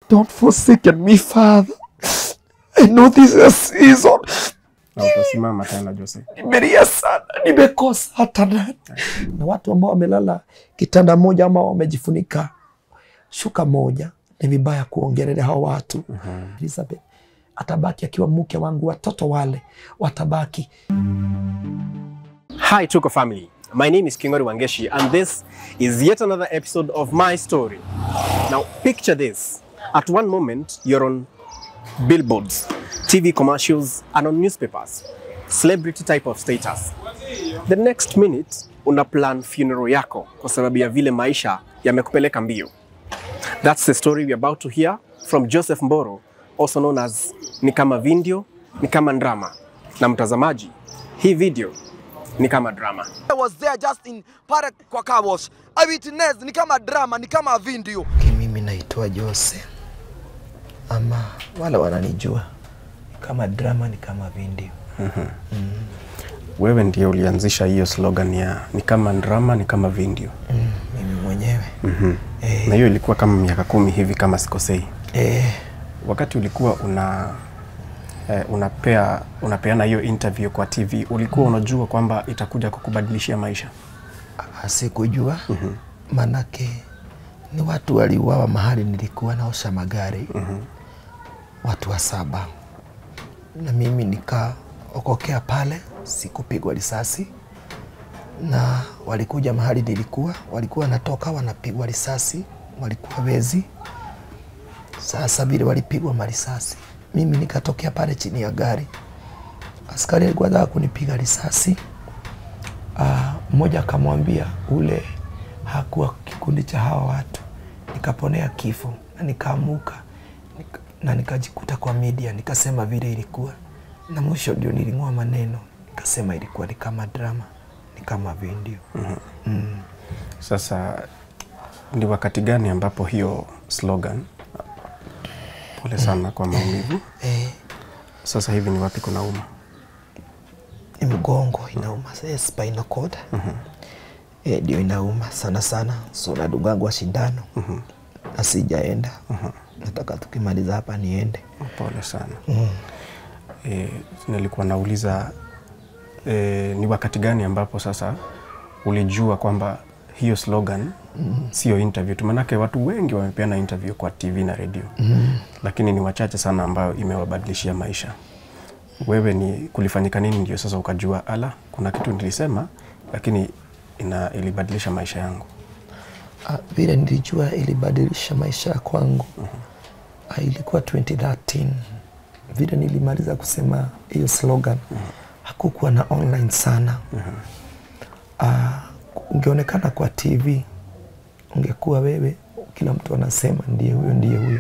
Don't forsake me, Father. I know this is a season. Utasimama tena Jose. Nimelia sana, nimekosa hata nani. Na watu ambao wamelala kitanda moja ama wamejifunika shuka moja, ni vibaya kuongelea hao watu. Elizabeth atabaki akiwa mke wangu, watoto wale watabaki. Hi Tuko family. My name is Kingori Wangeshi and this is yet another episode of my story. Now picture this. At one moment you're on billboards, TV commercials and on newspapers. Celebrity type of status. The next minute una plan funeral yako kwa sababu ya vile maisha yamekupeleka mbio. That's the story we're about to hear from Joseph Mburu, also known as Ni Kama Video, Ni Kama Drama. Na mtazamaji, hii video ni kama drama. I was there just in pare kwa car wash. I witnessed ni kama drama, ni kama video. Mimi naitwa Jose. Ama wala wananijua. Kama drama ni kama video. Wewe ndiye ulianzisha hiyo slogan ya ni kama drama ni kama video. Mimi mwenyewe. Na hiyo ilikuwa kama miaka 10 hivi kama sikosei. Wakati ulikuwa unapeana hiyo interview kwa TV, ulikuwa unajua kwamba itakuja kukubadilishia maisha? Sikujua. Manake ni watu waliuawa mahali nilikuwa naosha magari. Watu wa 7. Na mimi nikaokokea pale, sikupigwa risasi. Na walikuja mahali nilikuwa, walikuwa natoka wanapigwa risasi, walikuwa wezi. Sasa vile walipigwa marisasi, mimi nikatokea pale chini ya gari. Askari alikuwa anataka kunipiga risasi. Mmoja akamwambia ule hakuwa kikundi cha hawa watu. Nikaponea kifo na nikaamuka na nikajikuta kwa media, nikasema vile ilikuwa. Na mwisho ndio niling'oa maneno, nikasema ilikuwa ni kama drama, ni kama video. Sasa ni wakati gani ambapo hiyo slogan, pole sana kwa maumivu, sasa hivi ni wapi kunauma? Mgongo inauma, spinal cord. Ndio inauma sana sana, so nadungangwa sindano. Na sijaenda. Nataka tukimaliza hapa niende. Pole sana. Nilikuwa nauliza ni wakati gani ambapo sasa ulijua kwamba hiyo slogan sio interview tu? Manake watu wengi wamepeana interview kwa TV na radio. Lakini ni wachache sana ambao imewabadilishia maisha. Wewe ni kulifanyika nini ndio sasa ukajua ala kuna kitu nilisema lakini ilibadilisha maisha yangu? Vile nilijua ilibadilisha maisha kwangu. Ilikuwa 2013. Vile nilimaliza kusema hiyo slogan, hakukuwa na online sana. Ungeonekana kwa TV, ungekuwa wewe, kila mtu anasema ndiye huyo, ndiye huyo.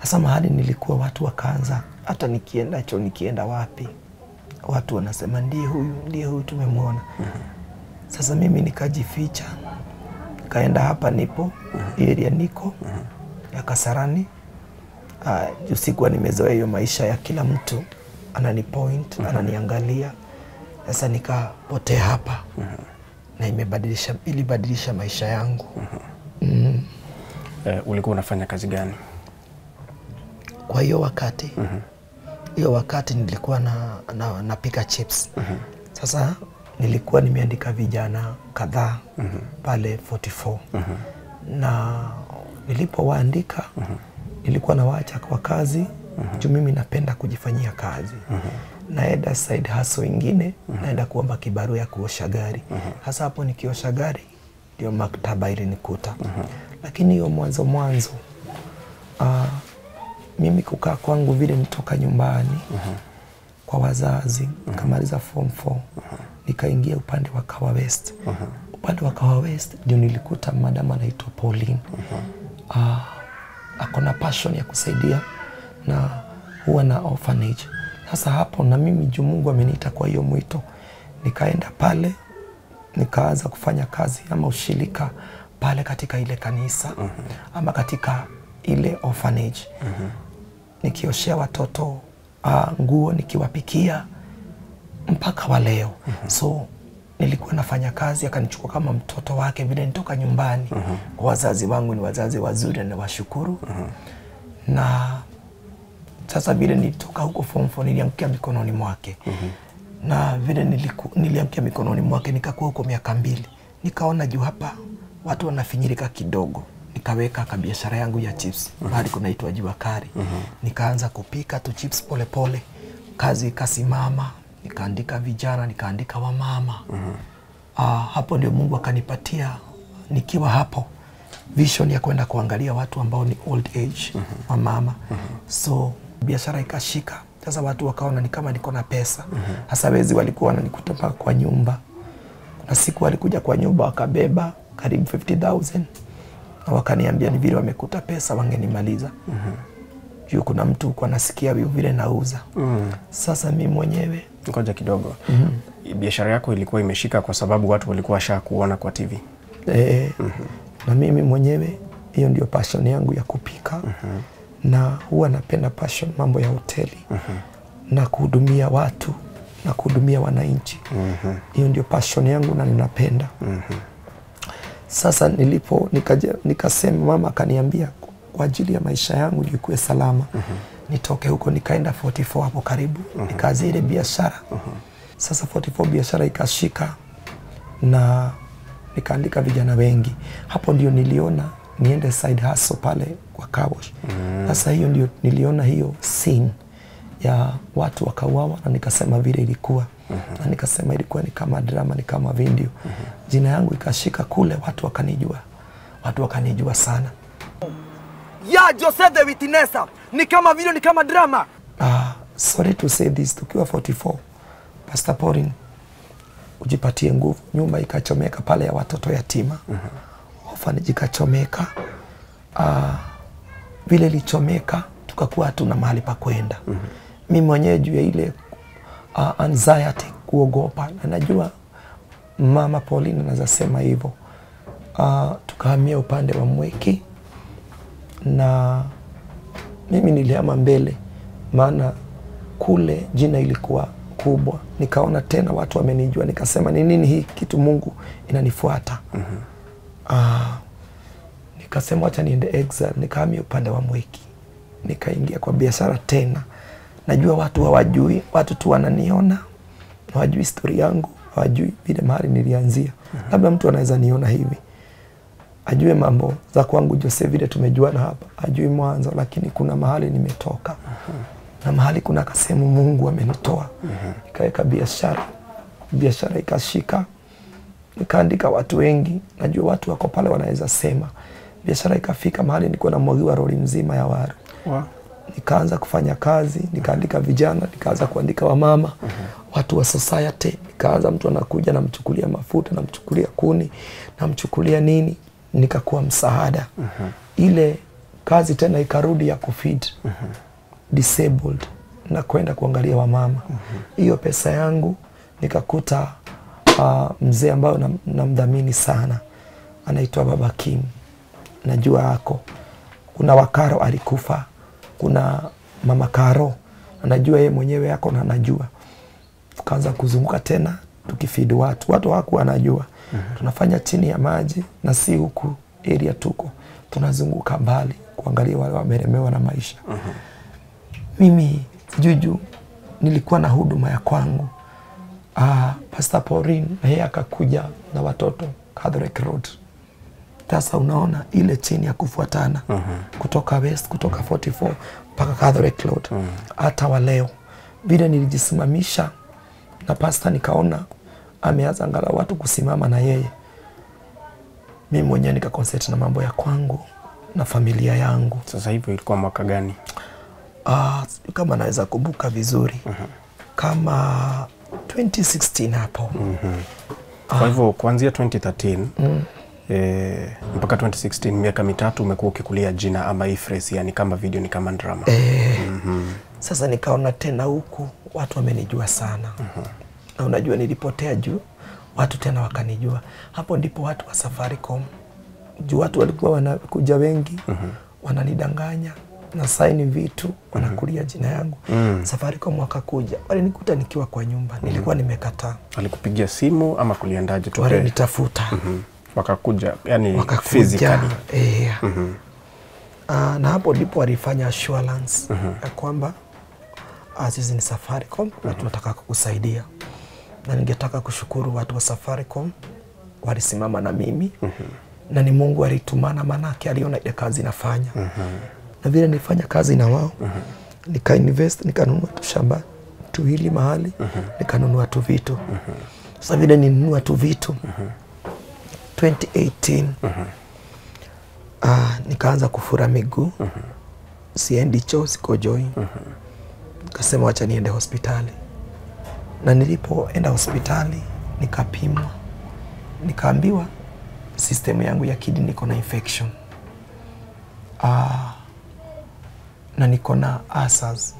Sasa mahali nilikuwa watu wakaanza, hata nikienda wapi, watu wanasema ndiye huyu tumemwona. Sasa mimi nikajificha, kaenda hapa nipo, area niko, ya Kasarani. Sikuwa nimezoea hiyo maisha ya kila mtu ananipoint, ananiangalia. Sasa nikapotea hapa. Na ilibadilisha maisha yangu. Ulikuwa unafanya kazi gani kwa hiyo wakati? Hiyo wakati nilikuwa napika chips. Sasa nilikuwa nimeandika vijana kadhaa pale 44. Na nilipowaandika nilikuwa nawaacha kwa kazi. Juu mimi napenda kujifanyia kazi. Naenda side hustle ingine, naenda kuomba kibarua ya kuosha gari. Hasa hapo nikiosha gari ndio maktaba ilinikuta. Lakini hiyo mwanzo mimi kukaa kwangu vile nitoka nyumbani kwa wazazi, nikamaliza form 4, nikaingia upande wa Kawa West. Upande wa Kawa West ndio nilikuta madam anaitwa Pauline. Akona passion ya kusaidia na huwa na orphanage. Sasa hapo na mimi juu Mungu ameniita kwa hiyo mwito, nikaenda pale, nikaanza kufanya kazi ama ushirika pale katika ile kanisa ama katika ile orphanage. Nikioshea watoto nguo, nikiwapikia mpaka wa leo. So nilikuwa nafanya kazi, akanichukua kama mtoto wake vile nitoka nyumbani. Wazazi wangu ni wazazi wazuri na washukuru. Na sasa vile nilitoka huko form 4 niliangukia mikononi mwake. Na vile niliangukia mikononi mwake nikakuwa huko miaka 2. Nikaona juu hapa watu wanafinyirika kidogo. Nikaweka kabiashara yangu ya chips. Mahali kunaitwa Jua Kari. Nikaanza kupika tu chips pole pole. Kazi ikasimama. Nikaandika vijana, nikaandika wamama. Hapo ndio Mungu akanipatia nikiwa hapo vision ya kwenda kuangalia watu ambao ni old age, wamama. So biashara ikashika. Sasa watu wakaona ni kama niko na pesa. Hasa wezi walikuwa wananikuta kwa nyumba. Kuna siku walikuja kwa nyumba wakabeba karibu 50,000. Na wakaniambia ni vile wamekuta pesa wangenimaliza. Juu kuna mtu kwa nasikia vile nauza. Sasa mimi mwenyewe ngoja kidogo. Biashara yako ilikuwa imeshika kwa sababu watu walikuwa washakuona kwa TV. Na mimi mwenyewe hiyo ndio passion yangu ya kupika. Na huwa napenda passion mambo ya hoteli. Na kuhudumia watu na kuhudumia wananchi. Hiyo ndio passion yangu na ninapenda. Sasa nikasema mama akaniambia kwa ajili ya maisha yangu jikuwe salama. Nitoke huko nikaenda 44 hapo karibu. Nikaanza ile biashara. Sasa 44 biashara ikashika na nikaandika vijana wengi. Hapo ndio niliona niende side hustle pale kwa Kawosh. Sasa hiyo ndio niliona hiyo scene ya watu wakauawa na nikasema vile ilikuwa. Na nikasema ilikuwa ni kama drama, ni kama video. Jina yangu ikashika kule, watu wakanijua. Watu wakanijua sana. Ya Jose the Witnessa ni kama video, ni kama drama. Sorry to say this, tukiwa 44 Pastor Pauline ujipatie nguvu. Nyumba ikachomeka pale ya watoto yatima. Orphanage ikachomeka. Vile ilichomeka tukakuwa hatuna mahali pa kwenda. Mimi mwenyewe juu ya ile anxiety, kuogopa. Na najua mama Pauline anaweza sema hivyo. Tukahamia upande wa Mweki. Na mimi nilihama mbele. Maana kule jina ilikuwa kubwa. Nikaona tena watu wamenijua. Nikasema ni nini hii kitu Mungu inanifuata. Nikasema wacha niende exile. Nikahamia upande wa Mweki. Nikaingia kwa biashara tena. Najua watu hawajui. Watu tu wananiona. Hawajui historia yangu. Hawajui vile mahali nilianzia. Labda mtu anaweza niona hivi. Ajue mambo za kwangu Jose vile tumejuana hapa. Ajui mwanzo lakini kuna mahali nimetoka. Na mahali kuna kasemu Mungu amenitoa. Nikaweka biashara. Biashara ikashika. Nikaandika watu wengi. Najua watu wako pale wanaweza sema. Biashara ikafika mahali nilikuwa na mwagiwa lori mzima ya waru. Nikaanza kufanya kazi, nikaandika vijana, nikaanza kuandika wamama, watu wa society. Nikaanza mtu anakuja namchukulia mafuta, namchukulia kuni, namchukulia nini, nikakuwa msaada. Ile kazi tena ikarudi ya kufeed disabled na kwenda kuangalia wamama. Hiyo pesa yangu nikakuta mzee ambao namdhamini sana. Anaitwa Baba Kim. Najua hako. Kuna Wakaro alikufa. Kuna Mama Karo. Anajua yeye mwenyewe yako na anajua. Tukaanza kuzunguka tena tukifeed watu. Watu hawakuwa wanajua. Tunafanya chini ya maji na si huku area tuko. Tunazunguka mbali kuangalia wale wamelemewa na maisha. Mimi juju nilikuwa na huduma ya kwangu. Pastor Pauline na yeye akakuja na watoto Catholic Road. Sasa unaona ile chini ya kufuatana kutoka West, kutoka 44 mpaka Catholic Road. Hata wa leo vile nilijisimamisha na pastor nikaona ameanza angalau watu kusimama na yeye. Mimi mwenyewe nikaconcentrate na mambo ya kwangu na familia yangu. Sasa hivyo ilikuwa mwaka gani? Kama naweza kumbuka vizuri. Kama 2016 hapo. Kwa hivyo kuanzia 2013 mpaka 2016 miaka mitatu umekuwa ukikulia jina ama hii phrase, yani kama video ni kama drama. Sasa nikaona tena huku watu wamenijua sana. Na unajua nilipotea juu watu tena wakanijua. Hapo ndipo watu wa Safaricom juu watu walikuwa wanakuja wengi, wananidanganya na sign vitu, wanakulia jina yangu. Safaricom wakakuja. Walinikuta nikiwa kwa nyumba. Nilikuwa nimekataa. Walikupigia simu ama kuliandaje tu? Walinitafuta. Wakakuja, yani physically. Na hapo ndipo walifanya assurance ya kwamba sisi ni Safaricom na tunataka kukusaidia. Na ningetaka kushukuru watu wa Safaricom walisimama na mimi. Na ni Mungu alitumana, manake aliona ile kazi nafanya. Na vile nilifanya kazi na wao, nika invest, nikanunua tu shamba tuwili mahali, nikanunua tu vitu. Sasa vile ninunua tu vitu 2018 nikaanza kufura miguu. Siendi choo, sikojoi. Nikasema wacha niende hospitali. Na nilipoenda hospitali nikapimwa. Nikaambiwa system yangu ya kidney niko na infection. Na niko na ulcers.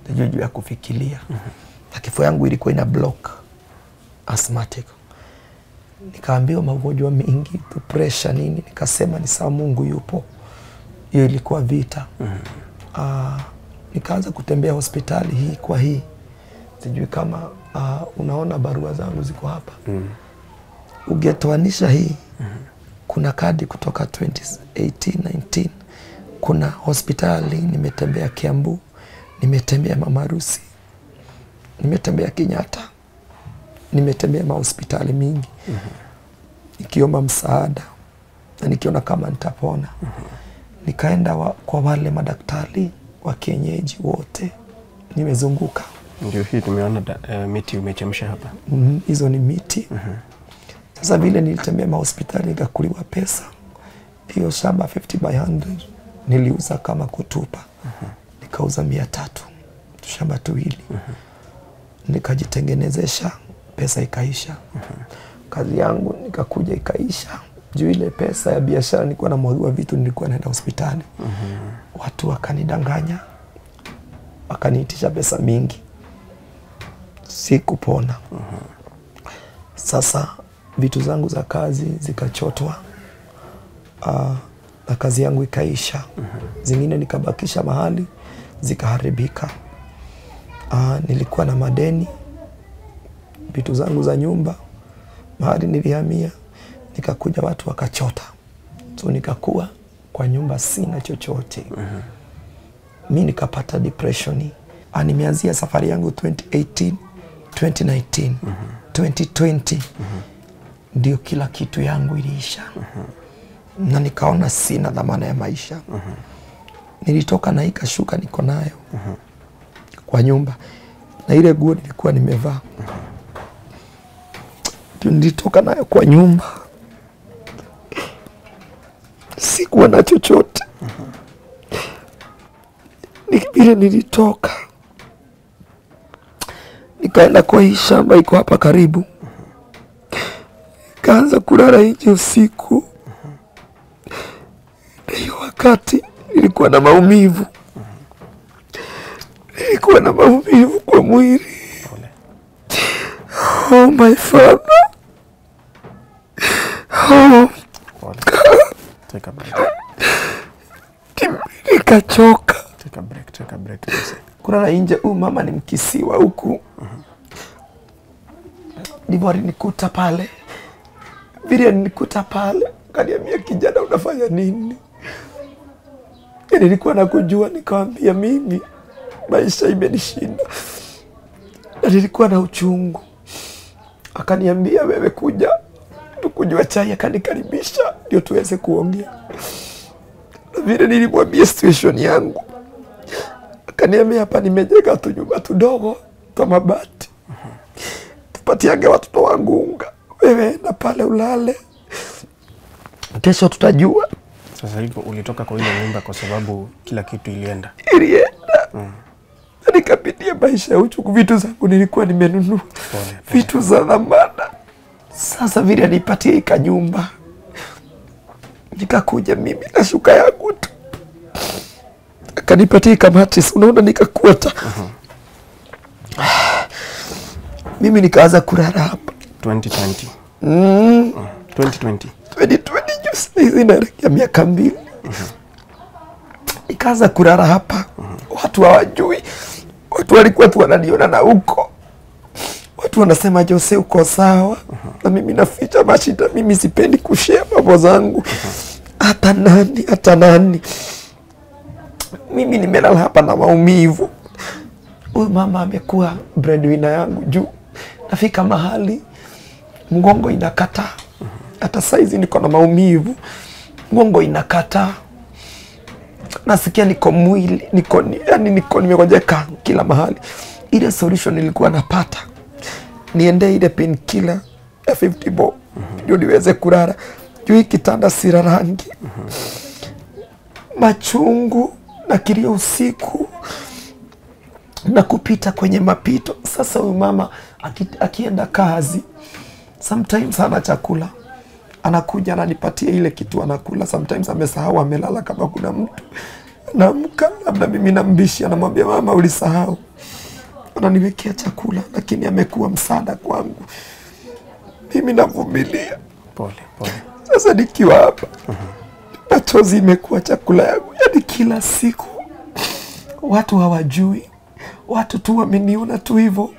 Ndio ya kufikiria. Na kifua yangu ilikuwa ina block, asthmatic. Nikaambiwa magonjwa mengi, pressure nini. Nikasema ni sawa, Mungu yupo. Hiyo ilikuwa vita. Nikaanza kutembea hospitali hii kwa hii. Sijui kama unaona barua zangu ziko hapa. Ugetoanisha hii. Kuna kadi kutoka 2018-19. Kuna hospitali nimetembea Kiambu, nimetembea Mamarusi, nimetembea Kenyatta, nimetembea mahospitali mingi. Nikiomba msaada na nikiona kama nitapona. Nikaenda kwa wale madaktari wa kienyeji wote. Nimezunguka. Ndio hii tumeona miti umechemsha hapa. Hizo ni miti. Sasa vile nilitembea mahospitali nikakuliwa pesa. Hiyo shamba 50 by 100 niliuza kama kutupa. Nikauza 300. Shamba tuwili. Nikajitengenezesha, pesa ikaisha. Kazi yangu nikakuja ikaisha. Juu ile pesa ya biashara nilikuwa namwagiwa vitu, nilikuwa naenda hospitali. Watu wakanidanganya. Wakaniitisha pesa mingi. Sikupona. Sasa vitu zangu za kazi zikachotwa. Na kazi yangu ikaisha. Zingine nikabakisha mahali, zikaharibika. Nilikuwa na madeni. Vitu zangu za nyumba, mahali nilihamia, nikakuja watu wakachota. So nikakuwa kwa nyumba sina chochote. Mimi nikapata depression. Nimeanzia safari yangu 2018, 2019, 2020. Ndio kila kitu yangu iliisha. Na nikaona sina dhamana ya maisha. Nilitoka na ikashuka niko nayo kwa nyumba. Na ile nguo nilikuwa nimevaa. Nilitoka nayo kwa nyumba. Sikuwa na chochote. Vile nilitoka. Nikaenda kwa hii shamba iko hapa karibu. Nikaanza kulala nje usiku. Hiyo wakati nilikuwa na maumivu. Nilikuwa na maumivu kwa mwili. Oh my father. Oh. Take a break. Nikachoka. Take a break. Kulala nje, mama ni mkisiwa huku. Ndivyo alinikuta pale. Vile nilikuta pale, kaniambia kijana unafanya nini? Nilikuwa nakujua, nikamwambia mimi maisha imenishinda. Na nilikuwa na uchungu. Akaniambia wewe kuja tukunywe chai, akanikaribisha ndio tuweze kuongea. Na vile nilimwambia situation yangu, akaniambia hapa nimejenga tu nyumba tudogo twa mabati. Tupatiage watoto wangu unga. Wewe na pale ulale. Kesho tutajua. Sasa hivyo ulitoka kwa ile nyumba kwa sababu kila kitu ilienda. Nikapitia maisha ya uchungu. Vitu zangu nilikuwa nimenunua. Vitu za dhamana. Sasa vile anipatia ika nyumba. Nikakuja mimi na shuka yangu tu. Akanipatia ika mattress. Unaona nikakuota. Mimi nikaanza kulala hapa 2020. 2020 juzi inaelekea miaka 2. Nikaanza kulala hapa. Watu hawajui. Watu walikuwa tu wananiona na huko. Watu wanasema Jose uko sawa. Na mimi naficha mashida. Mimi sipendi kushare mambo zangu. Hata nani. mimi nimelala hapa na maumivu. Huyu mama amekuwa breadwinner yangu juu. Nafika mahali mgongo inakata. Hata saizi niko na maumivu. Mgongo inakata. Nasikia niko mwili, niko nimegojeka kila mahali. Ile solution nilikuwa napata, niende ile painkiller ya 50 bob ndio niweze kulala. Juu kitanda sira rangi. Machungu na kilio usiku na kupita kwenye mapito. Sasa huyu mama akienda kazi, sometimes hana chakula, anakuja ananipatia ile kitu anakula. Sometimes amesahau amelala, kama kuna mtu naamka, labda mimi nambishi, anamwambia mama ulisahau, ananiwekea chakula. Lakini amekuwa msaada kwangu, mimi navumilia. Pole. Sasa nikiwa hapa, machozi imekuwa chakula yangu. Yani kila siku watu hawajui, watu tu wameniona tu hivyo.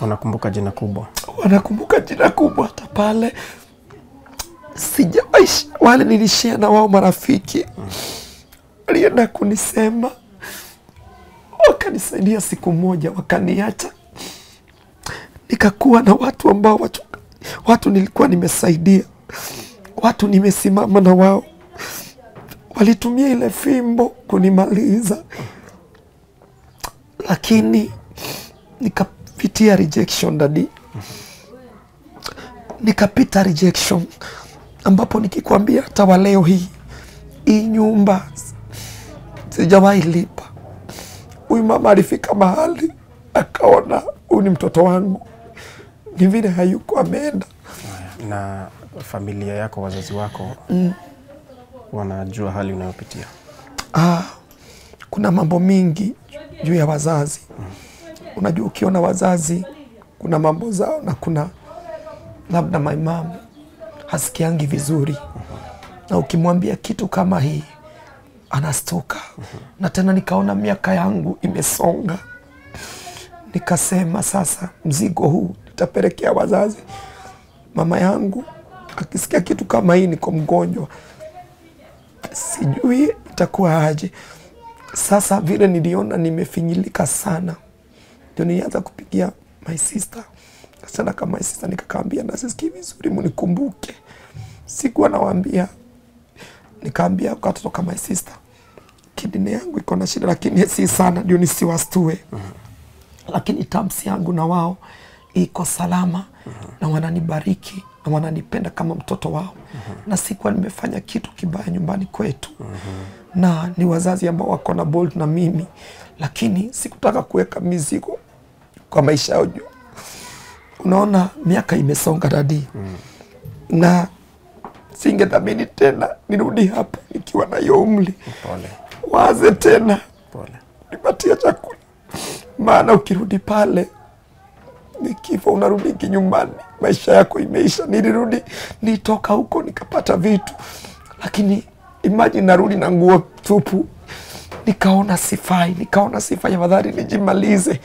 Wanakumbuka jina kubwa. Hata pale sijaishi, wale nilishare na wao marafiki walienda kunisema, wakanisaidia siku moja, wakaniacha. Nikakuwa na watu ambao watu nilikuwa nimesaidia, watu nimesimama na wao, walitumia ile fimbo kunimaliza. Lakini nikapitia rejection daddy. Nikapita rejection ambapo nikikwambia hata wa leo hii nyumba sijawahi lipa. Huyu mama alifika mahali akaona huyu ni mtoto wangu, ni vile hayuko ameenda. Na familia yako, wazazi wako wanajua hali unayopitia? Kuna mambo mingi juu ya wazazi. Unajua ukiona wazazi kuna mambo zao, na kuna labda my mom hasikiangi vizuri. Na ukimwambia kitu kama hii anastuka. Na tena nikaona miaka yangu imesonga. Nikasema sasa mzigo huu nitapelekea wazazi. Mama yangu akisikia kitu kama hii, niko mgonjwa, sijui itakuwa aje. Sasa vile niliona nimefinyilika sana, ndio nilianza kupigia my sister. Sasa kama my sister nikakaambia, na sisikii vizuri, mnikumbuke. Sikuwa nawaambia, nikaambia kwa watoto kama my sister, kidney yangu iko na shida, lakini si sana, ndio nisiwastue. Lakini tamsi yangu na wao iko salama, na wananibariki na wananipenda kama mtoto wao. Na sikuwa nimefanya kitu kibaya nyumbani kwetu. Na ni wazazi ambao wako na bold na mimi, lakini sikutaka kuweka mizigo kwa maisha yao juu. Unaona miaka imesonga dadi. Na singethamini tena nirudi hapa nikiwa na hiyo umri. Pole. Waze tena. Pole. Nipatie chakula. Maana ukirudi pale nikifa unarudi nyumbani, maisha yako imeisha. Nilitoka huko nikapata vitu, lakini imagine narudi na nguo tupu. Nikaona sifai, afadhali nijimalize.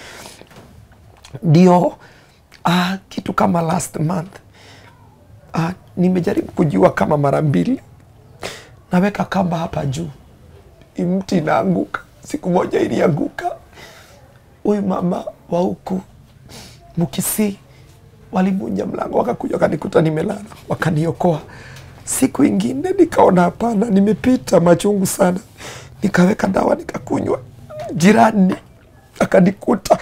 Ndio kitu kama last month nimejaribu kujua kama mara 2. Naweka kamba hapa juu, mti inaanguka. Siku moja ilianguka. Huyu mama wa huku Mukisi walivunja mlango, wakakuja wakanikuta nimelala, wakaniokoa. Siku ingine nikaona hapana, nimepita machungu sana. Nikaweka dawa nikakunywa. Jirani akanikuta,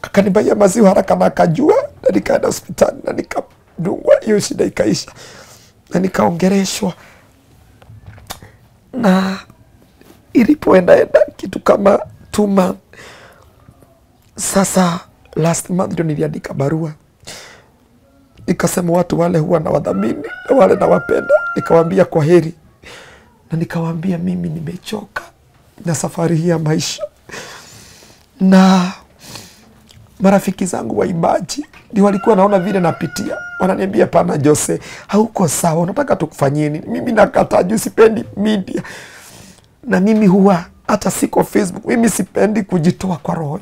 akanibaya maziwa haraka na akajua, na nikaenda hospitali na nikadungwa, hiyo shida ikaisha. Na nikaongereshwa. Na ilipoenda kitu kama 2 months. Sasa last month ndio niliandika barua. Nikasema watu wale huwa na wadhamini, wale na wapenda, nikawaambia kwa heri. Na nikawaambia mimi nimechoka na safari hii ya maisha. Na marafiki zangu waimbaji ndio walikuwa naona vile napitia. Wananiambia pana Jose, hauko sawa, unataka tukufanyie nini? Mimi nakataa juu sipendi media. Na mimi huwa hata siko Facebook. Mimi sipendi kujitoa kwa roho.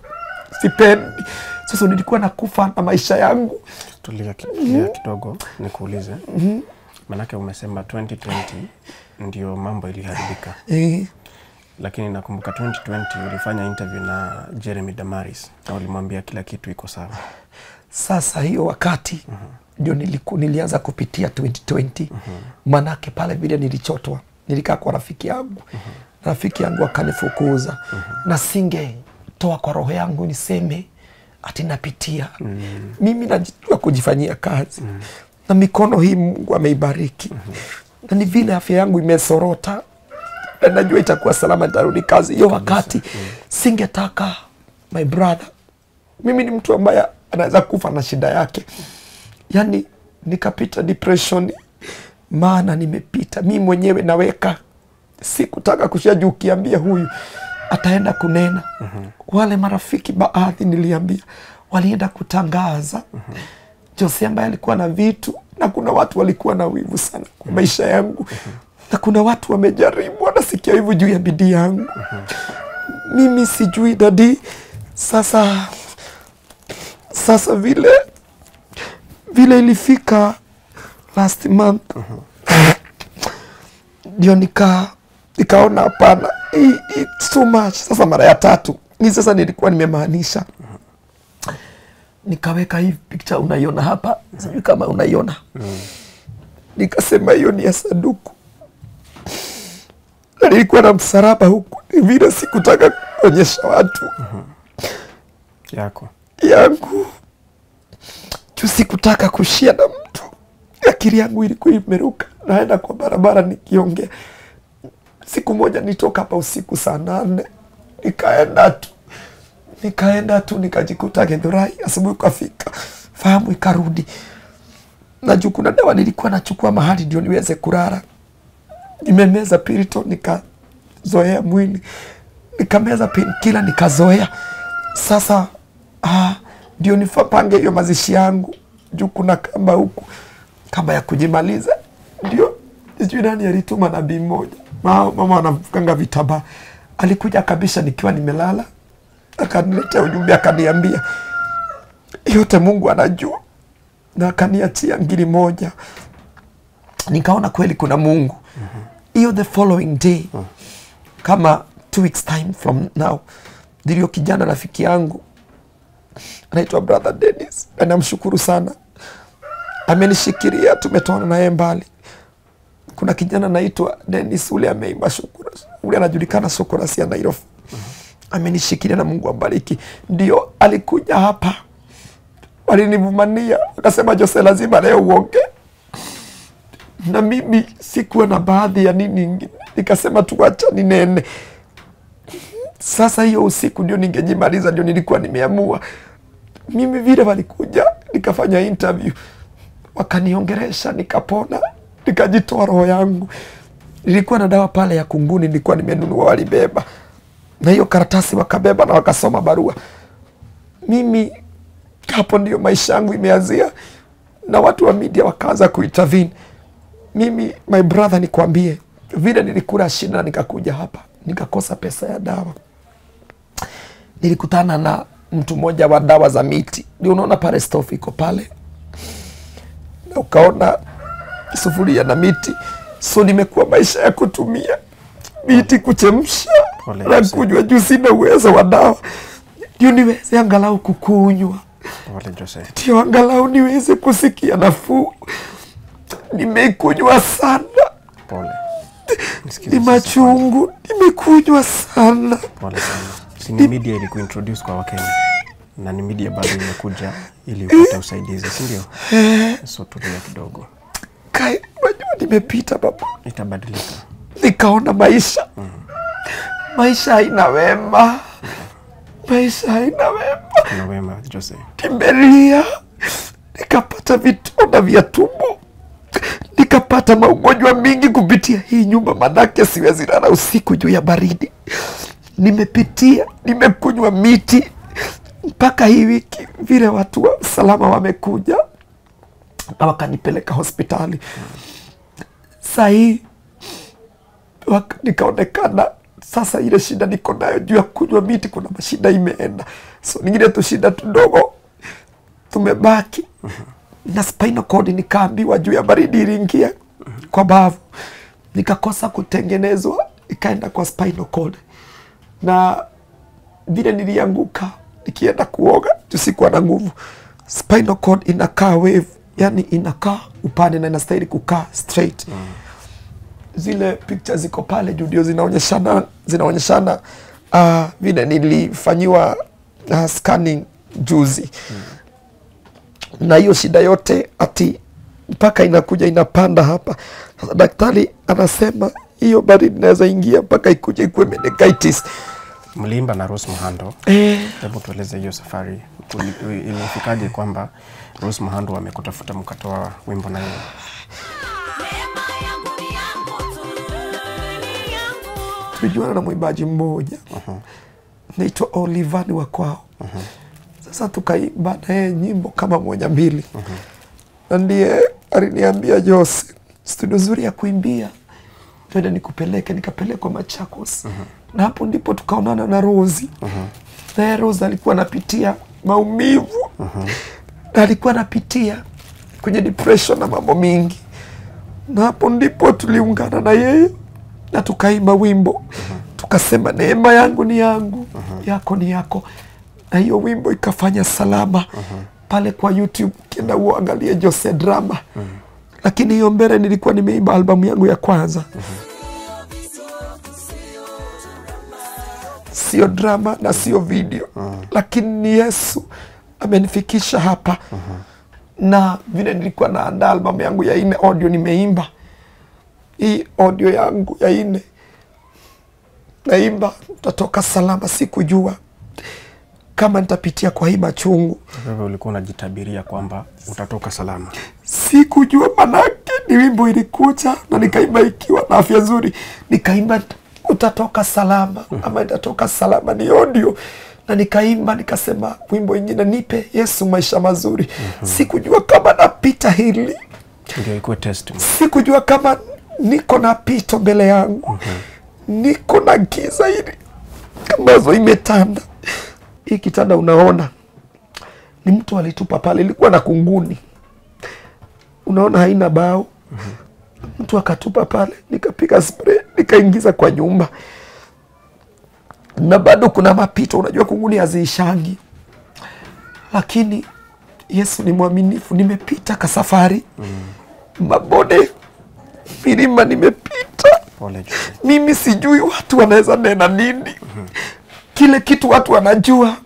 Sipendi. Sasa nilikuwa nakufa na maisha yangu. Tulia kidogo nikuulize. Manake umesema 2020 ndio mambo iliharibika. Lakini nakumbuka 2020 ulifanya interview na Jeremy Damaris na ulimwambia kila kitu iko sawa. Sasa hiyo wakati ndio nilianza kupitia 2020. Manake pale vile nilichotwa, nilikaa kwa rafiki yangu. Rafiki yangu akanifukuza. Na singe toa kwa roho yangu niseme ati napitia. Mimi najua kujifanyia kazi. Na mikono hii Mungu ameibariki. Na ni vile afya yangu imesorota. Na najua itakuwa salama nitarudi kazi. Hiyo wakati singetaka my brother. Mimi ni mtu ambaye anaweza kufa na shida yake. Yani nikapita depression, maana nimepita. Mimi mwenyewe naweka sikutaka kushia juu ukiambia huyu ataenda kunena. Wale marafiki baadhi niliambia walienda kutangaza. Jose ambaye alikuwa na vitu, na kuna watu walikuwa na wivu sana kwa maisha yangu. Na kuna watu wamejaribu, wanasikia hivyo juu ya bidii yangu. Mimi sijui dadi. Sasa vile ilifika last month, ndio nikaona hapana, it's too much. Sasa mara ya 3 ni sasa nilikuwa nimemaanisha. Nikaweka hii picture unaiona hapa, sijui kama unaiona. Nikasema hiyo ni ya sanduku. Na nilikuwa na msalaba huku, vile sikutaka kuonyesha watu. Yangu. Juu sikutaka kushia na mtu. Akili yangu ilikuwa imeruka. Naenda kwa barabara nikiongea. Siku moja nitoka hapa usiku saa 8. Nikaenda tu nikajikuta Githurai. Asubuhi kafika. Fahamu ikarudi. Na juu kuna dawa nilikuwa nachukua mahali ndio niweze kulala. Nimemeza Piriton nikazoea mwili. Nikameza painkiller nikazoea. Sasa ndio nifapange hiyo mazishi yangu. Juu kuna kamba huku, kamba ya kujimaliza. Ndio sijui nani alituma nabii mmoja. Mama anafukanga vitambaa. Alikuja kabisa nikiwa nimelala. Akaniletea ujumbe akaniambia yote Mungu anajua. Na akaniachia ngiri moja. Nikaona kweli kuna Mungu. Hiyo the following day, kama 2 weeks time from now, ndio kijana rafiki yangu anaitwa brother Dennis. Namshukuru sana. Amenishikilia, tumetoana naye mbali. Kuna kijana anaitwa Dennis ule ameimba Shukuru. Ule anajulikana Sokorasi ya Nairobi. Amenishikilia na Mungu ambariki. Ndio alikuja hapa. Walinivumania, akasema Jose lazima leo uonge. Na mimi sikuwa na baadhi ya nini, nikasema tuacha ninene. Sasa hiyo usiku ndio ningejimaliza, ndio nilikuwa nimeamua. Mimi vile walikuja, nikafanya interview. Wakaniongeresha, nikapona, nikajitoa roho yangu. Nilikuwa na dawa pale ya kunguni, nilikuwa nimenunua, walibeba. Na hiyo karatasi wakabeba na wakasoma barua. Mimi hapo ndio maisha yangu imeanzia, na watu wa media wakaanza kuintervene. Mimi my brother nikwambie, vile nilikula shida nikakuja hapa, nikakosa pesa ya dawa. Nilikutana na mtu mmoja wa dawa za miti. Ndio unaona pale stove iko pale. Na ukaona sufuria na miti. So nimekuwa maisha ya kutumia miti kuchemsha na kunywa juu sina uwezo wa dawa. Ndio niweze angalau kukunywa. Ndio angalau niweze kusikia nafuu. Nimekunywa sana. Pole. Ni machungu, nimekunywa sana. Pole sana. Sini media ili kuintroduce kwa Wakenya. Na ni media bado imekuja ili upate usaidizi, si ndio? So tulia kidogo. Kai, wajua nimepita baba. Itabadilika. Nikaona maisha. Maisha haina wema. Maisha haina wema. Kuna wema, Jose. Nimelia. Nikapata vidonda vya tumbo. Nikapata magonjwa mingi kupitia hii nyumba, manake siwezi lala usiku juu ya baridi. Nimepitia, nimekunywa miti. Mpaka hii wiki vile watu wa salama wamekuja na wakanipeleka hospitali. Saa hii nikaonekana sasa ile shida niko nayo juu ya kunywa miti, kuna mashida imeenda. So ningine tu shida tudogo tumebaki. Na spinal cord nikaambiwa juu ya baridi iliingia kwa bavu. Nikakosa kutengenezwa ikaenda kwa spinal cord, na vile nilianguka nikienda kuoga tusikuwa na nguvu. Spinal cord inakaa wave, yani inakaa upande na inastahili kukaa straight. Zile pictures ziko pale juu zinaonyeshana vile nilifanyiwa scanning juzi. Na hiyo shida yote ati mpaka inakuja inapanda hapa. Sasa daktari anasema hiyo baridi inaweza ingia mpaka ikuje ikuwe meningitis. Mlimba na Rose Muhando. Hebu tueleze hiyo safari. Ilifikaje kwamba Rose Muhando amekutafuta mkatoa wimbo na yeye? Tulijuana na mwimbaji mmoja. Naitwa Olivani wa kwao. Sasa tukaimba na yeye nyimbo kama moja mbili. Na ndiye aliniambia, Jose, studio nzuri ya kuimbia, twende nikupeleke. Nikapelekwa Machakos. Na hapo ndipo tukaonana na Rose. Na Rose alikuwa anapitia maumivu. Na alikuwa anapitia kwenye depression na mambo mingi. Na hapo ndipo tuliungana na yeye na tukaimba wimbo. Tukasema neema yangu ni yangu, yako ni yako. Na hiyo wimbo ikafanya salama. Pale kwa YouTube kienda uangalie Jose Drama. Lakini hiyo mbele nilikuwa nimeimba albamu yangu ya kwanza. Sio drama na sio video. Lakini ni Yesu amenifikisha hapa. Na vile nilikuwa naandaa albamu yangu ya 4 audio nimeimba. Hii audio yangu ya 4 naimba utatoka salama. Sikujua kama nitapitia kwa hii machungu. Wewe ulikuwa unajitabiria kwamba utatoka salama? Sikujua, manake ni wimbo ilikuja na nikaimba ikiwa na afya nzuri. Nikaimba utatoka salama ama itatoka salama ni audio. Na nikaimba nikasema wimbo ingine nipe Yesu maisha mazuri. Sikujua kama napita hili. Ndio ikuwe testimony. Sikujua kama niko na pito mbele yangu. Niko na giza hili ambazo imetanda. Hii kitanda unaona ni mtu alitupa pale, ilikuwa na kunguni. Unaona haina bao. Mtu akatupa pale, nikapiga spray, nikaingiza kwa nyumba. Na bado kuna mapito, unajua kunguni haziishangi. Lakini Yesu ni mwaminifu, nimepita kasafari. Mabonde, milima nimepita. Mimi sijui watu wanaweza nena nini. Kile kitu watu wanajua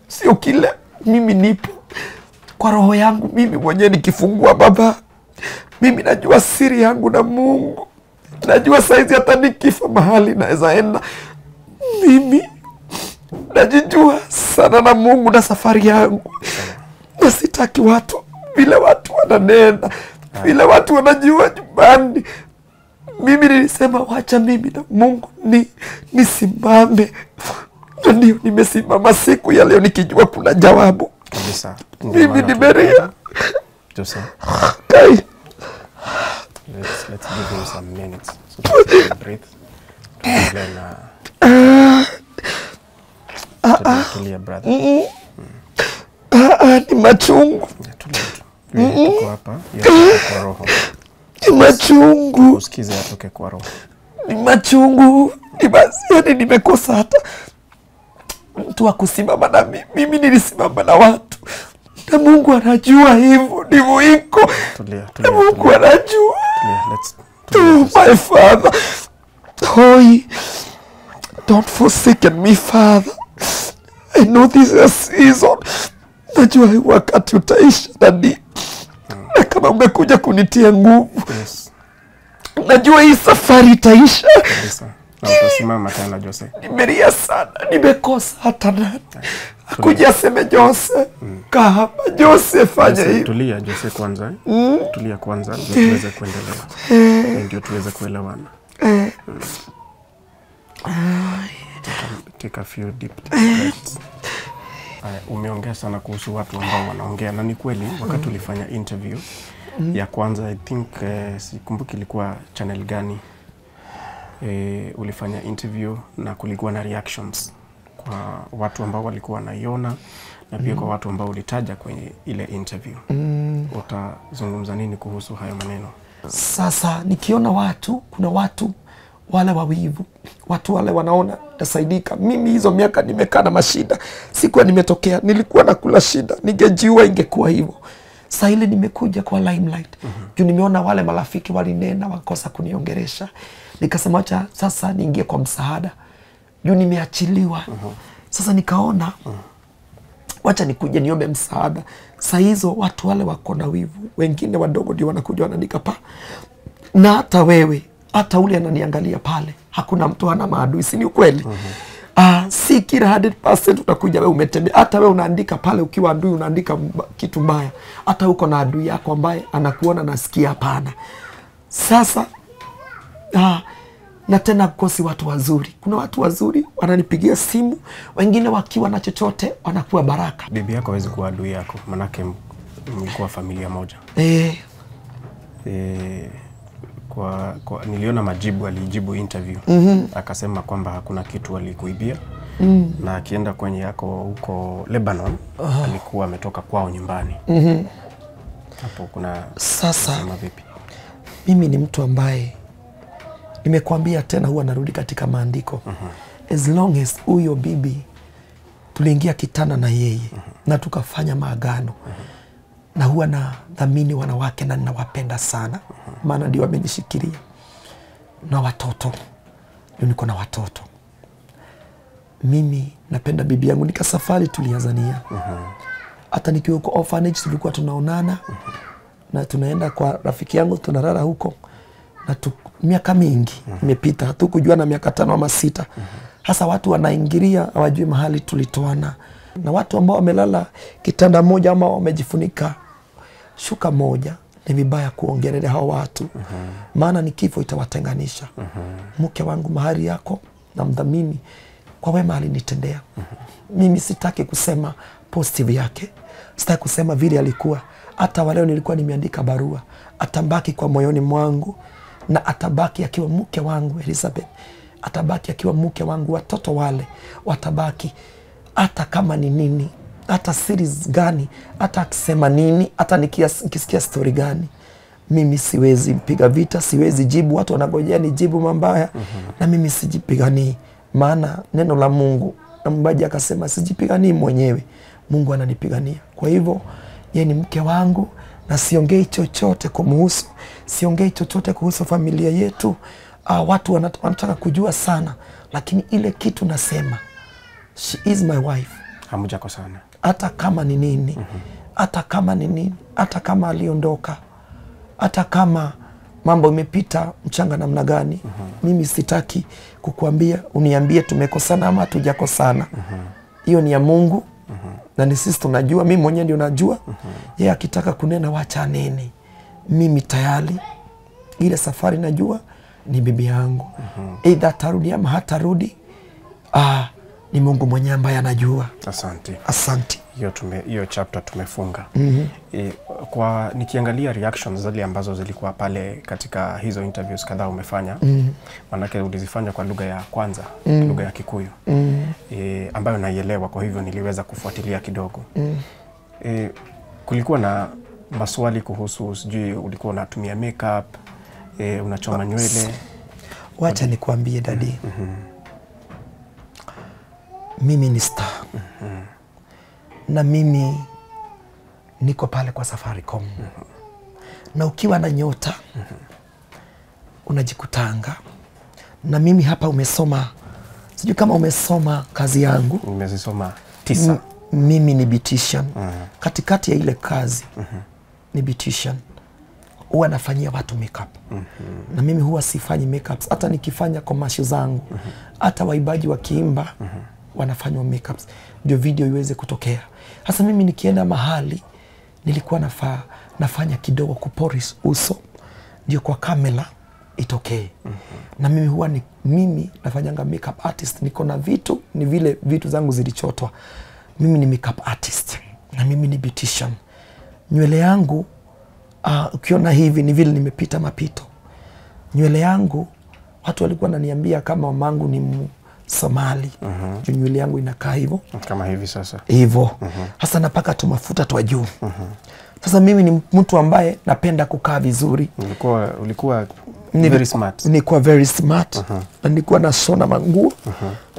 sio kile mimi nipo kwa roho yangu. Mimi mwenyewe nikifungua baba, mimi najua siri yangu na Mungu. Najua saizi hata nikifa mahali naweza enda. Mimi najijua sana na Mungu na safari yangu. Na sitaki watu vile watu wananena, vile watu wanajua nyumbani. Mimi nilisema wacha mimi na Mungu nisimame. Ndio nimesimama siku ya leo nikijua kuna jawabu. Kabisa. Mimi nimeria. Jose. Let's give him some minutes. So to breathe. Tulia brother. Ni machungu. Tuko hapa. Yatoke kwa roho. Ni machungu. Usikize yatoke kwa roho. Ni machungu. Ni basi yani nimekosa hata mtu wa kusimama na mimi nilisimama na watu. Na Mungu anajua hivyo ndivyo iko. Tulia. Mungu anajua. Tulia. My Father. Hoy. Don't forsaken me, Father. I know this is a season. Najua wakati utaisha ndani. Na kama umekuja kunitia nguvu. Yes. Najua hii safari itaisha. Kabisa. Na utasimama tena Jose. Nimeria sana, nimekosa hata nani. Akuja aseme Jose, kaa hapa Jose fanya hivi. Tulia Jose kwanza. Tulia kwanza ndio tuweze kuendelea. Ndio tuweze kuelewana. Take a few deep breaths. Umeongea sana kuhusu watu ambao wanaongea na ni kweli wakati ulifanya interview ya kwanza I think sikumbuki ilikuwa channel gani. Ulifanya interview na kulikuwa na reactions kwa watu ambao walikuwa wanaiona na pia kwa watu ambao ulitaja kwenye ile interview. Utazungumza nini kuhusu hayo maneno? Sasa nikiona watu, kuna watu wale wawivu, watu wale wanaona tasaidika. Mimi hizo miaka nimekaa na mashida, sikuwa nimetokea, nilikuwa nakula shida, ningejiua ingekuwa hivyo. Sasa ile nimekuja kwa limelight. Juu nimeona wale marafiki walinena wakosa kuniongeresha. Nikasema acha sasa niingie kwa msaada. Juu nimeachiliwa. Sasa nikaona wacha nikuje niombe msaada. Sasa hizo watu wale wako na wivu, wengine wadogo ndio wanakuja wananika pa. Na hata wewe, hata ule ananiangalia pale, hakuna mtu hana maadui, si ni ukweli? Si kila 100% utakuja wewe umetembea. Hata wewe unaandika pale ukiwa adui, unaandika kitu mbaya. Hata uko na adui yako ambaye anakuona nasikia hapana. Sasa na tena kukosi watu wazuri. Kuna watu wazuri wananipigia simu, wengine wakiwa na chochote wanakuwa baraka. Bibi yako hawezi kuwa adui yako, manake mlikuwa familia moja. Kwa niliona majibu, alijibu interview. Akasema kwamba hakuna kitu alikuibia. Na akienda kwenye yako huko Lebanon, alikuwa ametoka kwao nyumbani. Hapo kuna sasa vipi? Mimi ni mtu ambaye nimekuambia tena huwa narudi katika maandiko. As long as huyo bibi tuliingia kitanda na yeye na tukafanya maagano, na huwa na dhamini wanawake na ninawapenda sana, maana ndio wamenishikilia na watoto. Niko na watoto. Mimi napenda bibi yangu. Nika safari tulianzania. Hata nikiwa huko orphanage tulikuwa tunaonana. Na tunaenda kwa rafiki yangu tunalala huko. Na miaka mingi imepita, hatukujua na miaka 5 ama 6. Hasa watu wanaingilia hawajui mahali tulitoana. Na watu ambao wamelala kitanda moja ama wamejifunika shuka moja, ni vibaya kuongelea hao watu. Maana ni kifo itawatenganisha. Mke wangu mahali yako na mdhamini kwa wema alinitendea. Mimi sitaki kusema positive yake. Sitaki kusema vile alikuwa. Hata waleo nilikuwa nimeandika barua. Atabaki kwa moyoni mwangu. Na atabaki akiwa mke wangu Elizabeth. Atabaki akiwa mke wangu, watoto wale watabaki. Hata kama ni nini, hata series gani, hata akisema nini, hata nikisikia story gani, mimi siwezi mpiga vita, siwezi jibu. Watu wanagojea ni jibu mambaya. Na mimi sijipigani. Maana neno la Mungu, na mbaji akasema sijipigani mwenyewe, Mungu ananipigania. Kwa hivyo yeye ni mke wangu, na siongei chochote kumhusu, siongei chochote kuhusu familia yetu. Watu wanataka kujua sana, lakini ile kitu nasema, she is my wife. Hamjako sana. Hata kama ni nini, hata kama ni nini, hata kama aliondoka, hata kama mambo imepita mchanga namna gani, mimi sitaki kukuambia uniambie tumekosana ama hatujakosana. Hiyo ni ya Mungu. Na ni sisi tunajua, mimi mwenyewe ndio najua. Yeye akitaka kunena wacha nene. Mimi tayari ile safari najua ni bibi yangu. Either atarudi ama hatarudi, ni Mungu mwenyewe ambaye anajua. Asante. Hiyo chapter tumefunga. Kwa nikiangalia reactions zile ambazo zilikuwa pale katika hizo interviews kadhaa umefanya, manake ulizifanya kwa lugha ya kwanza, lugha ya Kikuyu, ambayo naielewa, kwa hivyo niliweza kufuatilia kidogo. Kulikuwa na maswali kuhusu sijui ulikuwa unatumia makeup, unachoma nywele. Wacha nikuambie dadi. Mimi ni star. Na mimi niko pale kwa Safaricom. Na ukiwa na nyota, unajikutanga. Na mimi hapa umesoma, sijui kama umesoma kazi yangu. Nimezisoma 9. Mimi ni beautician. Katikati ya ile kazi, ni beautician. Huwa nafanyia watu makeup. Na mimi huwa sifanyi makeups. Hata nikifanya commercial zangu, hata waibaji wakiimba, wanafanywa makeups ndio video iweze kutokea. Hasa mimi nikienda mahali nilikuwa nafanya kidogo kupolish uso ndio kwa kamera itokee. Na mimi huwa mimi nafanyanga makeup artist. Niko na vitu, ni vile vitu zangu zilichotwa. Mimi ni makeup artist na mimi ni beautician. Nywele yangu ukiona hivi ni vile nimepita mapito. Nywele yangu watu walikuwa wananiambia kama mamangu ni Somali. Nywele yangu inakaa hivyo. Kama hivi sasa. Hivyo. Sasa napaka tu mafuta tu juu. Sasa mimi ni mtu ambaye napenda kukaa vizuri. Ulikuwa very smart. Nilikuwa very smart. Na nilikuwa nashona manguo.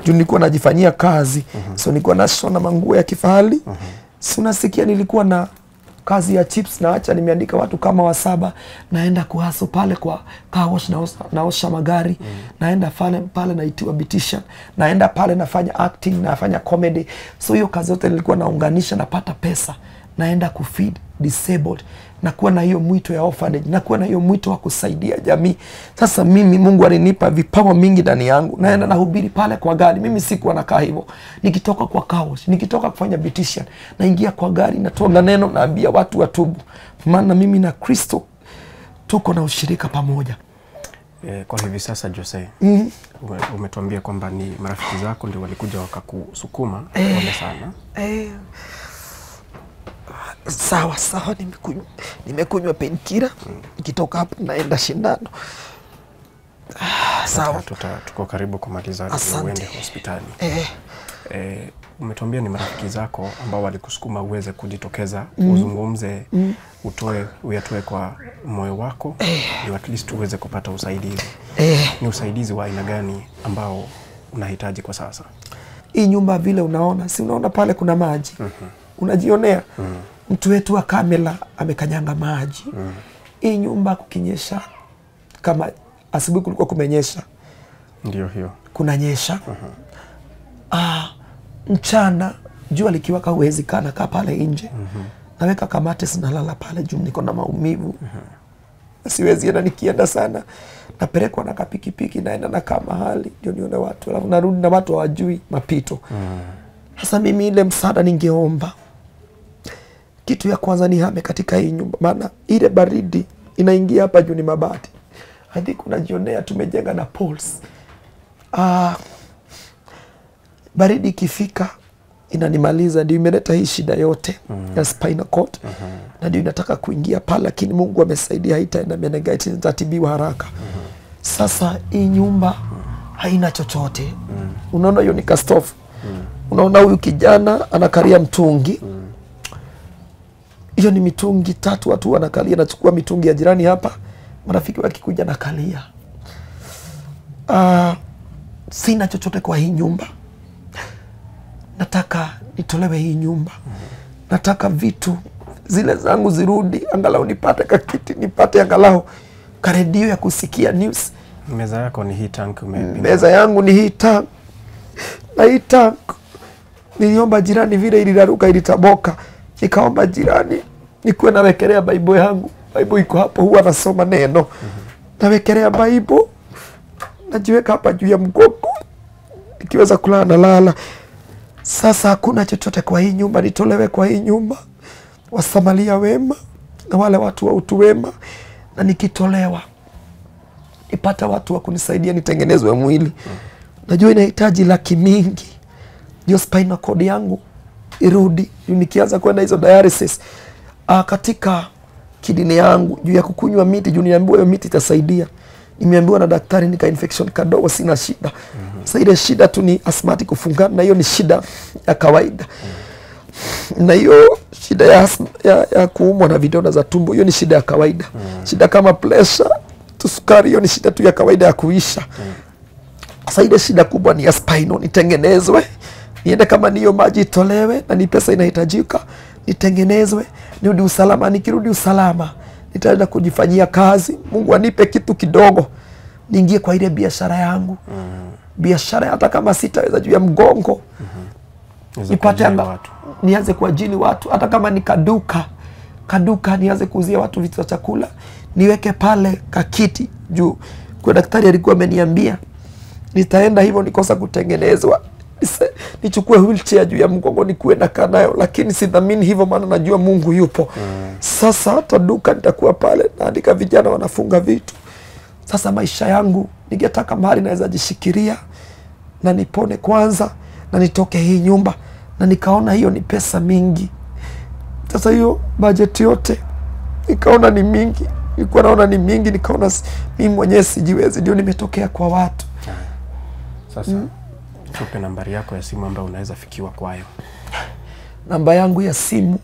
Juu nilikuwa najifanyia kazi. So nilikuwa nashona manguo ya kifahari. Si unasikia nilikuwa na kazi ya chips na acha nimeandika watu kama wa7 naenda kuhaso pale kwa car wash naosha magari naenda pale naitiwa beautician naenda pale nafanya acting nafanya comedy. So hiyo kazi yote nilikuwa naunganisha napata pesa naenda kufeed disabled na kuwa na hiyo mwito ya orphanage na kuwa na hiyo mwito wa kusaidia jamii. Sasa mimi Mungu alinipa vipawa mingi ndani yangu. Naenda nahubiri pale kwa gari. Mimi sikuwa nakaa hivyo. Nikitoka kwa car wash, nikitoka kufanya beautician, naingia kwa gari natoa neno naambia watu watubu. Maana mimi na Kristo tuko na ushirika pamoja. Kwa hivi sasa Jose, umetuambia kwamba ni marafiki zako ndio walikuja wakakusukuma pole sana. Sawa, nimekunywa painkiller. Nikitoka hapo naenda shindano. Sawa. Tuko karibu kumaliza uende hospitali. Umetuambia ni marafiki zako ambao walikusukuma uweze kujitokeza, uzungumze, uyatoe kwa moyo wako, ili at least uweze kupata usaidizi. Ni usaidizi wa aina gani ambao unahitaji kwa sasa? Hii nyumba vile unaona, si unaona pale kuna maji? Unajionea? Mtu wetu wa kamera amekanyanga maji. Hii nyumba kukinyesha, kama asubuhi kulikuwa kumenyesha, ndio hiyo kunanyesha. Mchana jua likiwaka huwezi kana kaa pale nje. Naweka kamate sinalala pale juu niko na maumivu. Siwezi enda, nikienda sana napelekwa na kapikipiki naenda na kama mahali ndio nione watu, alafu narudi na watu hawajui mapito. Sasa mimi ile msaada ningeomba, kitu ya kwanza ni hame katika hii nyumba, maana ile baridi inaingia hapa juu ni mabati. Hadi kunajionea tumejenga na poles. Baridi ikifika inanimaliza, ndio imeleta hii shida yote ya spinal cord. Na ndio inataka kuingia pale, lakini Mungu amesaidia haitaenda meningitis, itatibiwa haraka. Sasa hii nyumba haina chochote. Unaona hiyo ni kastofu. Unaona huyu kijana anakalia mtungi. Hiyo ni mitungi 3 watu wanakalia, nachukua mitungi ya jirani hapa. Marafiki wakikuja nakalia. Sina chochote kwa hii nyumba. Nataka nitolewe hii nyumba. Nataka vitu zile zangu zirudi, angalau nipate kakiti, nipate angalau karedio ya kusikia news. Meza yako ni hii tank Meza yangu ni hii tank. Na hii tank niliomba jirani vile iliraruka ilitaboka. Nikaomba jirani nikuwe nawekelea Bible yangu. Bible iko hapo, huwa nasoma neno. Nawekelea Bible, najiweka hapa juu ya mgongo. Nikiweza kulala na lala. Sasa hakuna chochote kwa hii nyumba, nitolewe kwa hii nyumba. Wasamaria wema na wale watu wa utu wema, na nikitolewa nipata watu wa kunisaidia nitengenezwe mwili. Najua inahitaji laki mingi ndio spinal cord yangu irudi. Nikianza kwenda hizo dialysis katika kidini yangu juu ya kukunywa miti, juu niambiwa hiyo miti itasaidia. Nimeambiwa na daktari nika infection kadogo, sina shida. Sasa ile shida tu ni asthmatic kufungana, na hiyo ni shida ya kawaida. Na hiyo shida ya kuumwa na vidonda za tumbo, hiyo ni shida ya kawaida. Shida kama pressure, sukari, hiyo ni shida tu ya kawaida ya kuisha. Sasa ile shida kubwa ni ya spinal, nitengenezwe. Niende kama niyo maji itolewe, na ni pesa inahitajika, nitengenezwe, nirudi usalama. Nikirudi usalama, nitaenda kujifanyia kazi. Mungu anipe kitu kidogo, niingie kwa ile biashara yangu. Biashara hata kama sitaweza juu ya mgongo. Nipate watu. Nianze kuajili watu, hata kama ni kaduka nianze kuuzia watu vitu za chakula. Niweke pale kakiti juu. Kwa daktari alikuwa ameniambia nitaenda hivyo nikosa kutengenezwa, nichukue wheelchair juu ya mgongo nikuwe na kanayo, lakini sidhamini hivyo, maana najua Mungu yupo. Sasa hata duka nitakuwa pale naandika vijana wanafunga vitu. Sasa maisha yangu ningetaka mahali naweza jishikiria na nipone kwanza na nitoke hii nyumba, na nikaona hiyo ni pesa mingi. Sasa hiyo budget yote nikaona ni mingi, nilikuwa naona ni mingi, nikaona mimi mwenyewe sijiwezi, ndio nimetokea kwa watu. Sasa Tupe nambari yako ya simu ambayo unaweza fikiwa kwayo. Namba yangu ya simu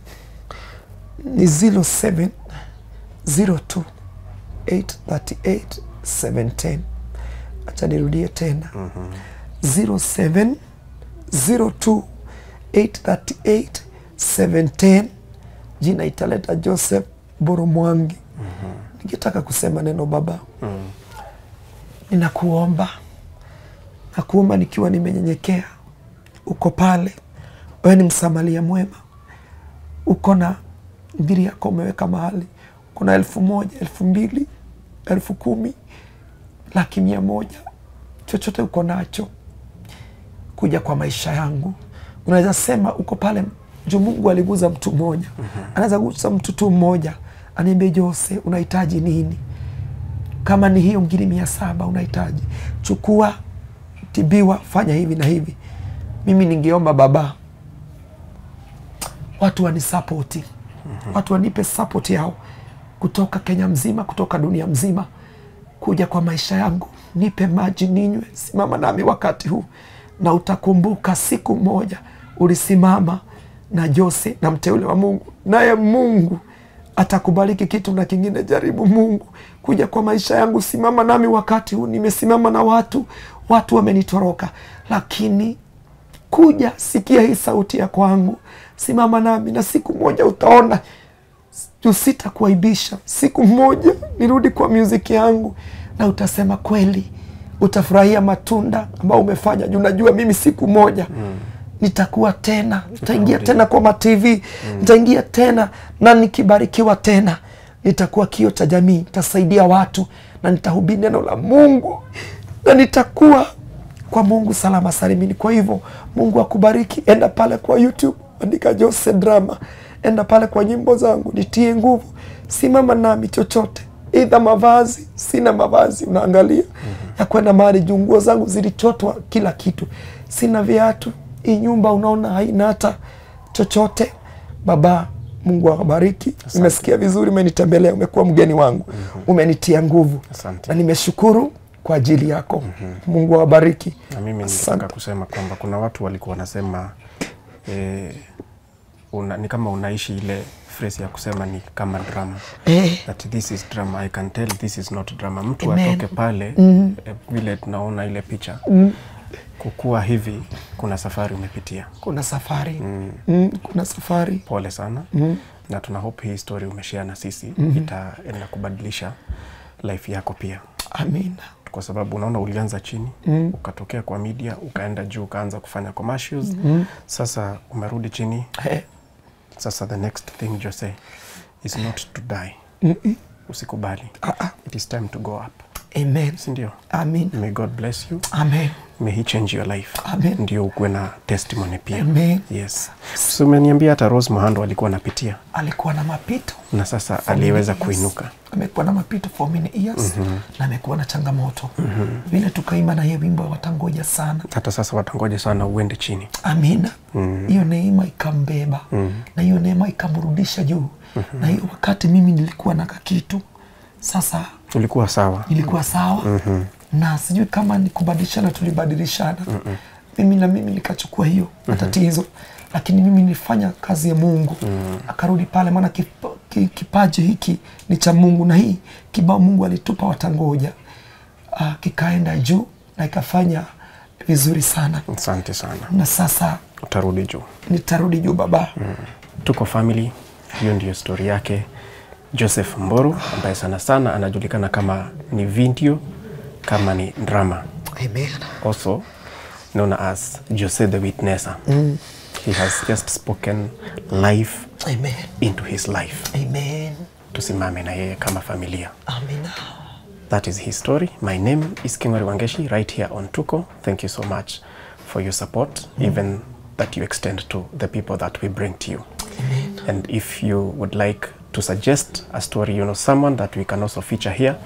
ni 0702 838 710. Acha nirudie tena. 0702 838 710. Jina italeta Joseph Mburu Mwangi. Ningetaka kusema neno baba. Ninakuomba. Nakuomba nikiwa nimenyenyekea. Uko pale. Wewe ni msamaria mwema. Uko na mbiri yako umeweka mahali. Kuna 1,000, 2,000, 10,000, 100,000. Chochote uko nacho. Kuja kwa maisha yangu. Unaweza sema uko pale. Juu Mungu aliguza mtu mmoja. Anaweza guza mtu tu mmoja. Aniambie Jose, unahitaji nini? Kama ni hiyo 700 unahitaji. Chukua, tibiwa, fanya hivi na hivi. Mimi ningeomba baba. Watu wanisapoti. Watu wanipe support yao. Kutoka Kenya mzima, kutoka dunia mzima. Kuja kwa maisha yangu. Nipe maji ninywe. Simama nami wakati huu. Na utakumbuka siku moja. Ulisimama na Jose na mteule wa Mungu. Naye Mungu atakubariki kitu na kingine. Jaribu Mungu kuja kwa maisha yangu. Simama nami wakati huu. Nimesimama na watu wamenitoroka, lakini kuja, sikia hii sauti ya kwangu. Simama nami na siku moja utaona sitakuaibisha. Siku moja nirudi kwa music yangu na utasema kweli, utafurahia matunda ambao umefanya. Juu najua mimi siku moja nitakuwa tena, nitaingia tena kwa ma-TV, nitaingia tena, na nikibarikiwa tena nitakuwa kioo cha jamii, nitasaidia watu na nitahubiri neno la Mungu na nitakuwa kwa Mungu salama salimini. Kwa hivyo Mungu akubariki. Enda pale kwa YouTube, andika Jose Drama. Enda pale kwa nyimbo zangu, nitie nguvu. Simama nami chochote. Either mavazi, sina mavazi, unaangalia ya kwenda mahali, juu nguo zangu zilichotwa kila kitu. Sina viatu. Hii nyumba unaona haina hata chochote. Baba, Mungu akubariki. Nimesikia vizuri, umenitembelea, umekuwa mgeni wangu. Umenitia nguvu. Na nimeshukuru kwa ajili yako. Mungu awabariki. Na mimi nitaka kusema kwamba kuna watu walikuwa wanasema ni kama unaishi ile phrase ya kusema ni kama drama. That this is drama. I can tell this is not drama. Mtu atoke pale vile tunaona ile picha. Kukua hivi, kuna safari umepitia. Kuna safari. Kuna safari. Pole sana. Na tuna hope hii story umeshare na sisi itaenda kubadilisha life yako pia. Amina. Kwa sababu unaona ulianza chini, ukatokea kwa media, ukaenda juu, ukaanza kufanya commercials. Sasa umerudi chini. Sasa the next thing Jose is not to die. Usikubali. It is time to go up. Amen. Sindio? Amen. May God bless you. Amen. May he change your life. Amen. Ndio ukuwe na testimony pia. Amen. Yes. So umeniambia hata Rose Muhando alikuwa anapitia. Alikuwa na mapito. Na sasa aliweza kuinuka. Amekuwa na mapito for many years. Na amekuwa na changamoto. Vile tukaimba na yeye wimbo watangoja sana. Hata sasa watangoja sana uende chini. Amina. Hiyo neema ikambeba. Na hiyo neema ikamrudisha juu. Na hiyo wakati mimi nilikuwa na kitu. Sasa ulikuwa sawa. Ilikuwa sawa. Na sijui kama ni kubadilishana, tulibadilishana. Mimi nikachukua hiyo matatizo. Lakini mimi nilifanya kazi ya Mungu. Akarudi pale, maana kipaji hiki ni cha Mungu, na hii kibao Mungu alitupa watangoja. Kikaenda juu na ikafanya vizuri sana. Asante sana. Na sasa utarudi juu. Nitarudi juu baba. Tuko family. Hiyo ndio story yake Joseph Mburu, ambaye sana sana anajulikana kama ni video, kama ni drama. Amen. Also known as Jose the Witnesser. He has just spoken life into his life. Amen. Tusimame na yeye kama familia. Amina. That is his story. My name is Kingori Wangeshi, right here on Tuko. Thank you so much for your support, even that you extend to the people that we bring to you. Amen. And if you would like to suggest a story, you know, someone that we can also feature here,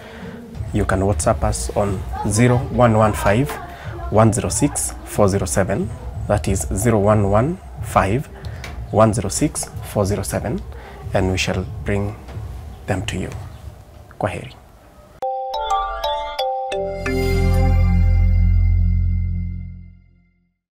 you can WhatsApp us on 0115 106 407. That is 0115 106 407, and we shall bring them to you. Kwaheri.